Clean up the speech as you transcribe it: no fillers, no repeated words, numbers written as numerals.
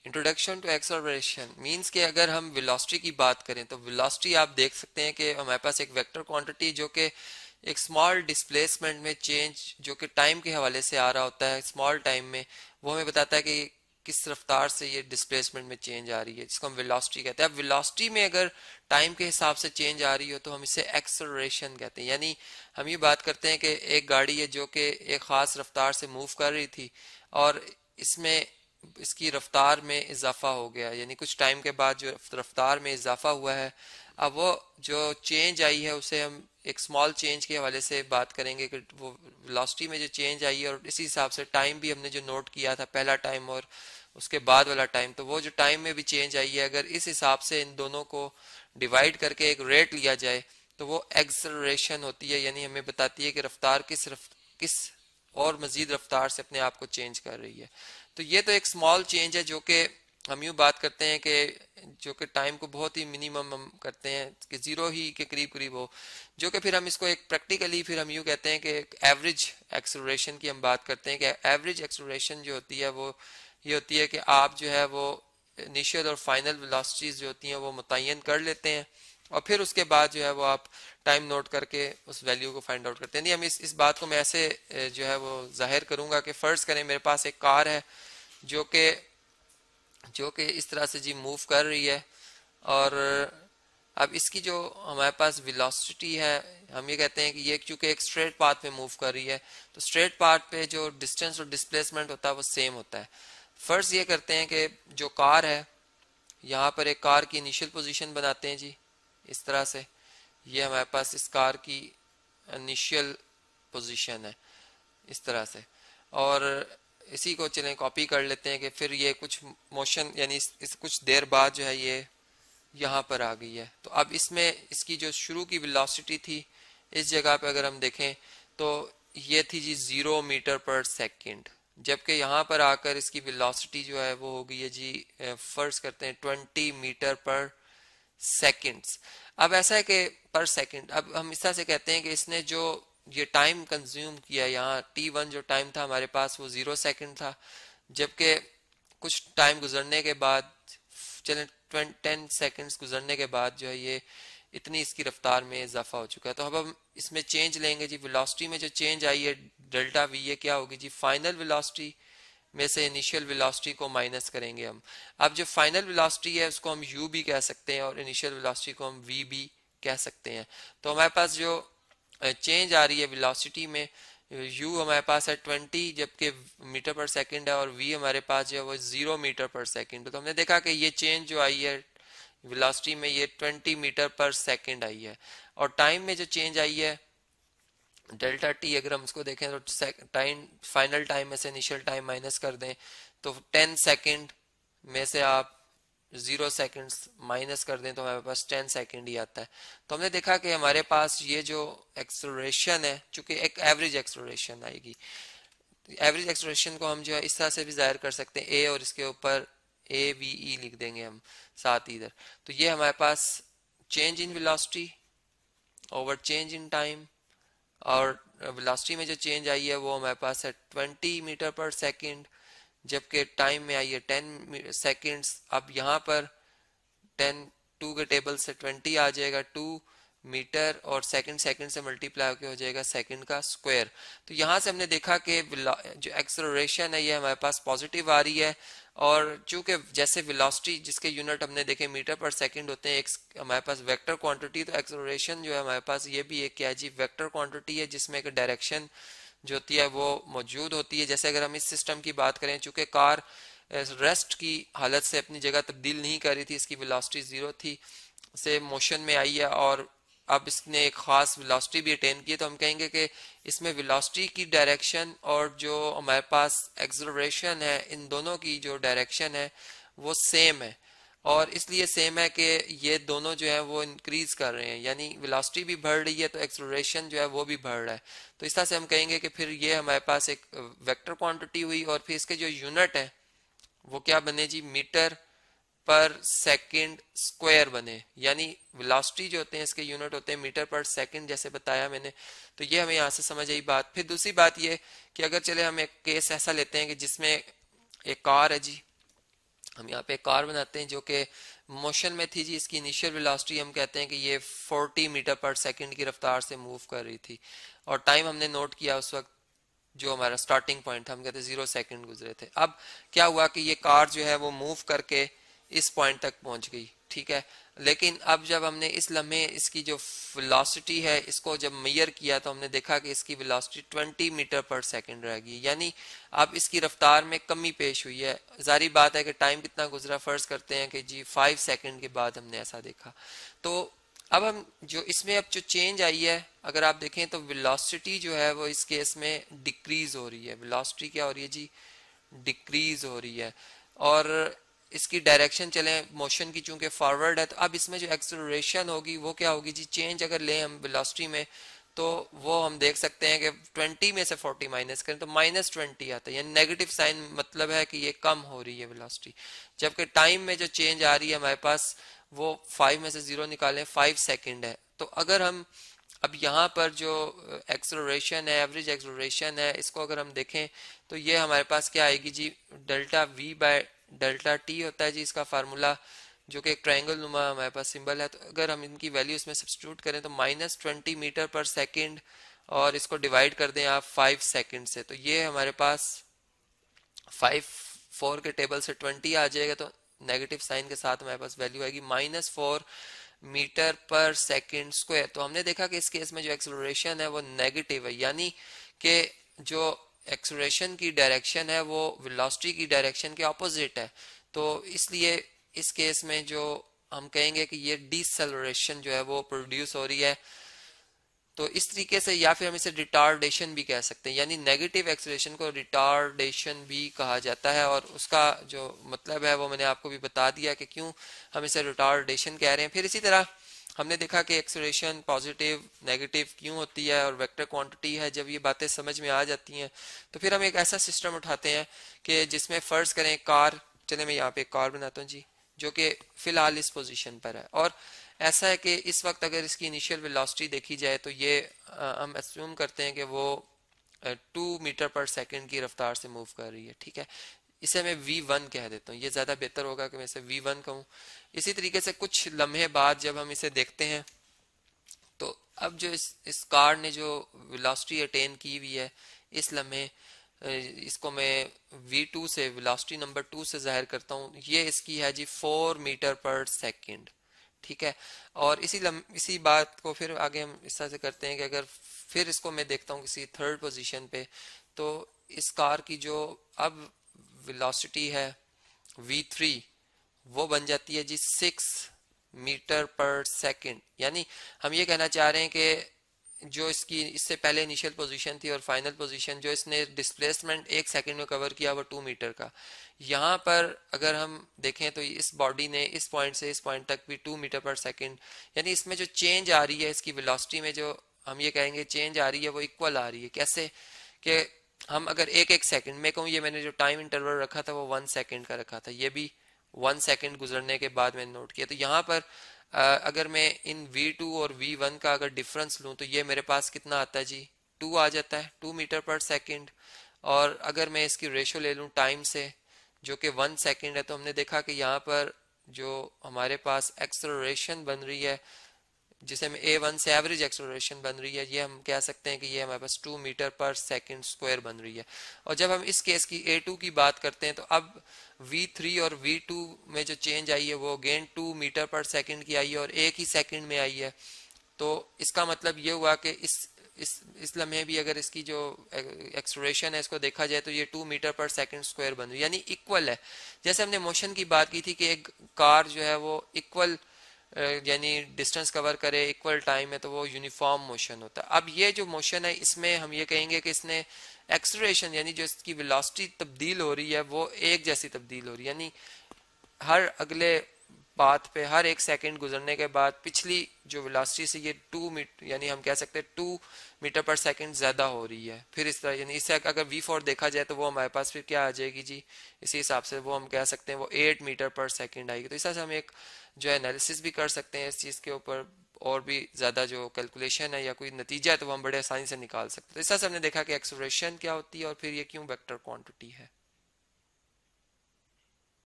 Introduction to acceleration means कि अगर हम वेलोसिटी की बात करें तो वेलोसिटी आप देख सकते हैं कि हमारे पास एक वेक्टर क्वांटिटी जो कि एक स्मॉल डिस्प्लेसमेंट में चेंज जो कि टाइम के हवाले से आ रहा होता है, स्मॉल टाइम में वो हमें बताता है कि किस रफ्तार से ये डिस्प्लेसमेंट में चेंज आ रही है, जिसको हम वेलोसिटी कहते हैं। अब वेलोसिटी में अगर टाइम के हिसाब से चेंज आ रही हो तो हम इसे एक्सेलरेशन कहते हैं। यानी हम ये बात करते हैं कि एक गाड़ी है जो कि एक ख़ास रफ्तार से मूव कर रही थी और इसमें इसकी रफ्तार में इजाफा हो गया, यानी कुछ टाइम के बाद जो रफ्तार में इजाफा हुआ है, अब वो जो चेंज आई है उसे हम एक स्मॉल चेंज के हवाले से बात करेंगे कि वो वेलोसिटी में जो चेंज आई है, और इसी हिसाब से टाइम भी हमने जो नोट किया था, पहला टाइम और उसके बाद वाला टाइम, तो वो जो टाइम में भी चेंज आई है, अगर इस हिसाब से इन दोनों को डिवाइड करके एक रेट लिया जाए तो वो एक्सेलरेशन होती है। यानी हमें बताती है कि रफ्तार किस और मजीद रफ्तार से अपने आप को चेंज कर रही है। तो ये तो एक स्मॉल चेंज है जो कि हम यूँ बात करते हैं कि जो कि टाइम को बहुत ही मिनिमम हम करते हैं कि जीरो ही के करीब करीब हो, जो कि फिर हम इसको एक प्रैक्टिकली फिर हम यूँ कहते हैं कि एवरेज एक्सेलरेशन की हम बात करते हैं कि एवरेज एक्सेलरेशन जो होती है वो ये होती है कि आप जो है वो इनिशियल और फाइनल वेलोसिटीज जो होती हैं वो मुतय्यन कर लेते हैं और फिर उसके बाद जो है वो आप टाइम नोट करके उस वैल्यू को फाइंड आउट करते हैं। नहीं, हम इस बात को मैं ऐसे जो है वो जाहिर करूंगा कि फ़र्ज़ करें मेरे पास एक कार है जो कि इस तरह से जी मूव कर रही है, और अब इसकी जो हमारे पास वेलोसिटी है, हम ये कहते हैं कि ये चूंकि एक स्ट्रेट पाथ पे मूव कर रही है तो स्ट्रेट पाथ पे जो डिस्टेंस और डिस्प्लेसमेंट होता है वो सेम होता है। फर्स्ट ये करते हैं कि जो कार है, यहाँ पर एक कार की इनिशियल पोजीशन बनाते हैं जी इस तरह से। ये हमारे पास इस कार की इनिशियल पोजीशन है इस तरह से, और इसी को चलें कॉपी कर लेते हैं कि फिर ये कुछ मोशन यानी इस कुछ देर बाद जो है ये यहाँ पर आ गई है। तो अब इसमें इसकी जो शुरू की वेलोसिटी थी इस जगह पे अगर हम देखें तो ये थी जी 0 मीटर पर सेकेंड, जबकि यहाँ पर आकर इसकी वेलोसिटी जो है वो हो गई है जी फर्ज करते हैं 20 मीटर पर सेकेंड्स। अब ऐसा है कि पर सेकेंड, अब हम इस तरह से कहते हैं कि इसने जो ये टाइम कंज्यूम किया, यहाँ t1 जो टाइम था हमारे पास वो 0 सेकेंड था, जबकि कुछ टाइम गुजरने के बाद चलें 10 सेकेंड्स गुजरने के बाद जो है ये इतनी इसकी रफ्तार में इजाफा हो चुका है। तो अब हम इसमें चेंज लेंगे जी, वेलोसिटी में जो चेंज आई है डेल्टा वी, ये क्या होगी जी, फाइनल वेलोसिटी में से इनिशियल वेलोसिटी को माइनस करेंगे हम। अब जो फाइनल वेलोसिटी है उसको हम u भी कह सकते हैं और इनिशियल वेलोसिटी को हम v भी कह सकते हैं। तो हमारे पास जो चेंज आ रही है वेलोसिटी में, u हमारे पास है 20 जबकि मीटर पर सेकंड है, और v हमारे पास जो है वो 0 मीटर पर सेकंड। तो हमने देखा कि ये चेंज जो आई है वेलोसिटी में ये 20 मीटर पर सेकंड आई है, और टाइम में जो चेंज आई है डेल्टा टी, अगर हम इसको देखें तो टाइम फाइनल टाइम में से इनिशियल टाइम माइनस कर दें तो 10 सेकेंड में से आप 0 सेकेंड्स माइनस कर दें तो हमारे पास 10 सेकेंड ही आता है। तो हमने देखा कि हमारे पास ये जो एक्सेलरेशन है, चूंकि एक एवरेज एक्सेलरेशन आएगी, एवरेज एक्सेलरेशन को हम जो है इस तरह से भी जाहिर कर सकते हैं, ए और इसके ऊपर ए वी ई लिख देंगे हम साथ ही इधर। तो ये हमारे पास change in velocity over change in time, और वेलोसिटी में जो चेंज आई है वो हमारे पास है 20 मीटर पर सेकेंड, जबकि टाइम में आई है 10 सेकेंड्स। अब यहाँ पर 10 2 के टेबल से 20 आ जाएगा, 2 मीटर और सेकंड सेकंड से मल्टीप्लाई होकर हो जाएगा सेकंड का स्क्वायर। तो यहाँ से हमने देखा कि जो एक्सेलरेशन है ये हमारे पास पॉजिटिव आ रही है, और चूंकि जैसे वेलोसिटी जिसके यूनिट हमने देखे मीटर पर सेकंड होते हैं, एक हमारे पास वेक्टर क्वांटिटी, तो एक्सेलरेशन जो है हमारे पास ये भी एक क्या जी वेक्टर क्वांटिटी है जिसमें एक डायरेक्शन जो होती है वो मौजूद होती है। जैसे अगर हम इस सिस्टम की बात करें, चूंकि कार रेस्ट की हालत से अपनी जगह तब्दील नहीं कर रही थी, इसकी वेलोसिटी 0 थी, से मोशन में आई है और अब इसने एक खास वेलोसिटी भी अटेन की है, तो हम कहेंगे कि इसमें वेलोसिटी की डायरेक्शन और जो हमारे पास एक्सेलरेशन है इन दोनों की जो डायरेक्शन है वो सेम है, और इसलिए सेम है कि ये दोनों जो है वो इंक्रीज कर रहे हैं, यानी वेलोसिटी भी बढ़ रही है तो एक्सेलरेशन जो है वो भी बढ़ रहा है। तो इस तरह से हम कहेंगे कि फिर ये हमारे पास एक वेक्टर क्वांटिटी हुई, और फिर इसके जो यूनिट है वो क्या बने जी, मीटर पर सेकंड स्क्वायर बने, यानी वेलोसिटी जो होते हैं इसके यूनिट होते हैं मीटर पर सेकंड जैसे बताया मैंने। तो ये हमें यहाँ से समझ आई बात। फिर दूसरी बात ये कि अगर चले हम एक केस ऐसा लेते हैं कि जिसमें एक कार है जी, हम यहाँ पे कार बनाते हैं जो कि मोशन में थी जी। इसकी इनिशियल वेलोसिटी हम कहते हैं कि ये 40 मीटर पर सेकंड की रफ्तार से मूव कर रही थी, और टाइम हमने नोट किया उस वक्त जो हमारा स्टार्टिंग पॉइंट था, हम कहते हैं 0 सेकंड गुजरे थे। अब क्या हुआ कि ये कार जो है वो मूव करके इस पॉइंट तक पहुंच गई, ठीक है। लेकिन अब जब हमने इस लम्हे इसकी जो वेलोसिटी है इसको जब मेजर किया तो हमने देखा कि इसकी वेलोसिटी 20 मीटर पर सेकंड रह गई, यानी अब इसकी रफ्तार में कमी पेश हुई है। जारी बात है कि टाइम कितना गुजरा, फर्ज करते हैं कि जी 5 सेकंड के बाद हमने ऐसा देखा। तो अब हम जो इसमें अब जो चेंज आई है अगर आप देखें तो वेलोसिटी जो है वो इस केस में डिक्रीज हो रही है। वेलोसिटी क्या हो रही है जी, डिक्रीज हो रही है। और इसकी डायरेक्शन चले मोशन की चूंकि फॉरवर्ड है, तो अब इसमें जो एक्सेलरेशन होगी वो क्या होगी जी, चेंज अगर लें हम वेलोसिटी में तो वो हम देख सकते हैं कि 20 में से 40 माइनस करें तो -20 आता है, यानी नेगेटिव साइन, मतलब है कि ये कम हो रही है वेलोसिटी। जबकि टाइम में जो चेंज आ रही है हमारे पास वो 5 में से 0 निकालें 5 सेकंड है। तो अगर हम अब यहाँ पर जो एक्सेलरेशन है, एवरेज एक्सेलरेशन है, इसको अगर हम देखें तो ये हमारे पास क्या आएगी g, delta V by delta T होता है जी इसका फार्मूला, जो कि एक ट्रायंगल नुमा हमारे पास सिंबल है। तो अगर हम इनकी वैल्यू इसमें सब्स्टिट्यूट करें तो -20 मीटर पर सेकंड, और इसको डिवाइड कर दें आप 5 सेकंड से, तो ये हमारे पास 4 के टेबल से 20 आ जाएगा, तो नेगेटिव साइन के साथ हमारे पास वैल्यू आएगी -4 मीटर पर सेकंड स्क्वायर। तो हमने देखा कि इस केस में जो एक्सेलरेशन है वो नेगेटिव है, यानी कि जो एक्सेलरेशन की डायरेक्शन है वो वेलोसिटी की डायरेक्शन के ऑपोजिट है। तो इसलिए इस केस में जो हम कहेंगे कि ये डिसेलरेशन जो है वो प्रोड्यूस हो रही है। तो इस तरीके से, या फिर हम इसे रिटार्डेशन भी कह सकते हैं, यानी नेगेटिव एक्सेलरेशन को रिटार्डेशन भी कहा जाता है। और उसका जो मतलब है वो मैंने आपको भी बता दिया कि क्यों हम इसे रिटार्डेशन कह रहे हैं। फिर इसी तरह हमने देखा कि एक्सेलरेशन पॉजिटिव नेगेटिव क्यों होती है और वेक्टर क्वांटिटी है। जब ये बातें समझ में आ जाती हैं तो फिर हम एक ऐसा सिस्टम उठाते हैं कि जिसमें फर्ज करें कार, चले मैं यहाँ पे एक कार बनाता हूँ जी, जो कि फिलहाल इस पोजीशन पर है। और ऐसा है कि इस वक्त अगर इसकी इनिशियल वेलोसिटी देखी जाए तो ये हम एज्यूम करते हैं कि वो 2 मीटर पर सेकंड की रफ्तार से मूव कर रही है, ठीक है। इसे मैं v1 कह देता हूँ, ये ज़्यादा बेहतर होगा कि मैं इसे v1 कहूँ। इसी तरीके से कुछ लम्हे बाद जब हम इसे देखते हैं तो अब जो इस कार ने जो वेलोसिटी अटेन की हुई है इस लम्हे, इसको मैं v2 से, वेलोसिटी नंबर 2 से जाहिर करता हूँ। ये इसकी है जी 4 मीटर पर सेकंड, ठीक है। और इसी बात को फिर आगे हम इस तरह से करते हैं कि अगर फिर इसको मैं देखता हूँ किसी थर्ड पोजीशन पे, तो इस कार की जो अब वेलोसिटी है v3 वो बन जाती है जी 6 मीटर पर सेकंड। यानी हम ये कहना चाह रहे हैं कि जो इसकी इससे पहले इनिशियल पोजीशन थी और फाइनल पोजीशन जो इसने डिस्प्लेसमेंट 1 सेकंड में कवर किया वो 2 मीटर का, यहाँ पर अगर हम देखें तो इस बॉडी ने इस पॉइंट से इस पॉइंट तक भी 2 मीटर पर सेकंड, यानी इसमें जो चेंज आ रही है इसकी वेलोसिटी में, जो हम ये कहेंगे चेंज आ रही है वो इक्वल आ रही है। कैसे कि हम अगर एक सेकंड में कहूँ, ये मैंने जो टाइम इंटरवल रखा था वो 1 सेकंड का रखा था, ये भी 1 सेकंड गुजरने के बाद मैंने नोट किया। तो यहाँ पर अगर मैं इन v2 और v1 का अगर डिफरेंस लूँ तो ये मेरे पास कितना आता है जी, 2 आ जाता है, 2 मीटर पर सेकंड। और अगर मैं इसकी रेशो ले लूँ टाइम से जो कि 1 सेकंड है, तो हमने देखा कि यहाँ पर जो हमारे पास एक्सेलरेशन बन रही है जिसे हम a1 से एवरेज एक्सेलरेशन बन रही है, ये हम कह सकते हैं कि ये हमारे पास 2 मीटर पर सेकंड स्क्वायर बन रही है। और जब हम इस केस की a2 की बात करते हैं तो अब v3 और v2 में जो चेंज आई है वो अगेन 2 मीटर पर सेकंड की आई है और एक ही सेकंड में आई है। तो इसका मतलब ये हुआ कि इस लम्हे भी अगर इसकी जो एक्सेलरेशन है इसको देखा जाए तो ये 2 मीटर पर सेकंड स्क्वायर बन रही है, यानी इक्वल है। जैसे हमने मोशन की बात की थी कि एक कार जो है वो इक्वल यानी डिस्टेंस कवर करे इक्वल टाइम में, तो वो यूनिफॉर्म मोशन होता है। अब ये जो मोशन है इसमें हम ये कहेंगे कि इसने एक्सेलरेशन यानी जो इसकी वेलोसिटी तब्दील हो रही है वो एक जैसी तब्दील हो रही है, यानी हर अगले पाथ पे हर 1 सेकंड गुजरने के बाद पिछली जो वेलोसिटी से ये 2 मीटर यानी हम कह सकते हैं 2 मीटर पर सेकंड ज्यादा हो रही है। फिर इस तरह यानी इससे अगर v4 देखा जाए तो वो हमारे पास फिर क्या आ जाएगी जी, इसी हिसाब से वो हम कह सकते हैं वो 8 मीटर पर सेकंड आएगी। तो इस तरह से हम एक जो है एनालिसिस भी कर सकते हैं इस चीज़ के ऊपर, और भी ज़्यादा जो कैलकुलेशन है या कोई नतीजा है तो वो हम बड़े आसानी से निकाल सकते हैं। तो इस तरह से हमने देखा कि एक्सेलरेशन क्या होती है और फिर ये क्यों वेक्टर क्वांटिटी है।